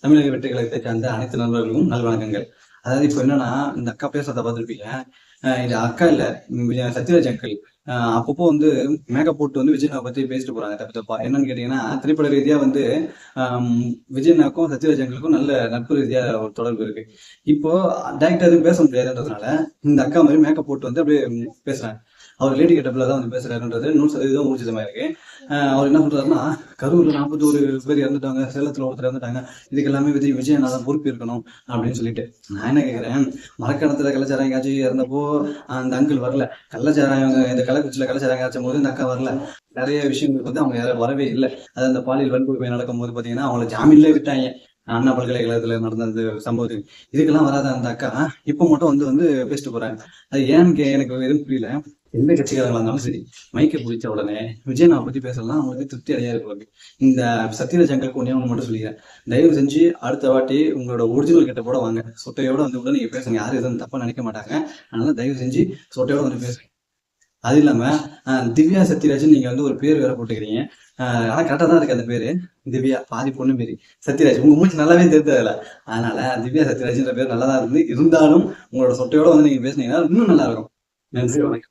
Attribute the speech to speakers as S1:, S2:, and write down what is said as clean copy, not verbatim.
S1: தமிழக வெற்றி கழகத்தை சார்ந்த அனைத்து நண்பர்களுக்கும் நல்வணக்கங்கள். அதாவது இப்போ என்னன்னா, இந்த அக்கா பேசுறத பார்த்துருப்பீங்க. இது அக்கா இல்ல, சத்யராஜ் அங்கிள். அப்பப்போ வந்து மேக்கப் போட்டு வந்து விஜயனை பத்தி பேசிட்டு போறாங்க தப்பு தப்பா. என்னன்னு கேட்டீங்கன்னா, திரைப்பட ரீதியா வந்து ஆம், விஜயனாக்கும் சத்யராஜ் அங்கிளுக்கும் நல்ல நட்பு ரீதியா ஒரு தொடர்பு இருக்கு. இப்போ டைரக்டா எதுவும் பேச முடியாதுன்றதுனால இந்த அக்கா மாதிரி மேக்கப் போட்டு வந்து அப்படியே பேசுறாங்க. அவர் லேடி கெட்டப்ல தான் வந்து பேசுறாருன்றது 100% ஊர்ஜிதமா இருக்கு. அவர் என்ன சொல்றாருன்னா, கரூர்ல 41 பேர் இறந்துட்டாங்க, சேலத்துல ஒருத்தர் இறந்துட்டாங்க, இதுக்கு எல்லாமே விஜயண்ணா தான் பொறுப்பு இருக்கணும் அப்படின்னு சொல்லிட்டு. நான் என்ன கேட்கிறேன், மரக்கணத்துல கள்ளச்சாராயம் எங்கேயாச்சும் இறந்தப்போ அந்த அங்கிள் வரல, கள்ளச்சாராயம் இந்த கள்ளக்குறிச்சியில கள்ளச்சாராயம் காய்ச்சும் போது இந்த அக்கா வரல, நிறைய விஷயங்களுக்கு வந்து அவங்க யாரும் வரவே இல்லை. அது அந்த பாலியல் வன்கொடுமை நடக்கும்போது பாத்தீங்கன்னா அவங்கள ஜாமீன்ல விட்டாங்க. அண்ணா பல்கலைக்கழகத்துல நடந்த அந்த சம்பவத்துக்கு இதுக்கெல்லாம் வராத அந்த அக்கா இப்ப மட்டும் வந்து வந்து பேசிட்டு போறாங்க. அது ஏன்னு எனக்கு எதுவும் புரியல. எந்த கட்சிக்காரங்களா இருந்தாலும் சரி, மைக்கை பிடிச்ச உடனே விஜயனாவை பத்தி பேசலாம் அவங்களுக்கு திருப்தி அடையா இருக்கு. இந்த சத்யராஜ் அங்கிளுக்கு ஒன்னே ஒன்று மட்டும் சொல்லிக்கிறேன், தயவு செஞ்சு அடுத்த வாட்டி உங்களோட ஒரிஜினல் கிட்ட போட வாங்க, சொட்டையோட வந்து கூட நீங்க பேசுங்க, யாரும் எதுவும் தப்பா நினைக்க மாட்டாங்க. அதனால தயவு செஞ்சு சொட்டையோட வந்து பேசுங்க. அது இல்லாம திவ்யா சத்யராஜன் நீங்க வந்து ஒரு பேர் வேற போட்டுக்கிறீங்க. ஆனா கரெக்டா தான் இருக்கு அந்த பேரு. திவ்யா பாதி பொண்ணு பேரு, சத்யராஜ் உங்க மூச்சு நல்லாவே தெரிஞ்சதுல. அதனால திவ்யா சத்யராஜ்ன்ற பேர் நல்லா தான் இருந்தாலும் உங்களோட சொட்டையோட வந்து நீங்க பேசுனீங்கன்னா இன்னும் நல்லா இருக்கும். நன்றி, வணக்கம்.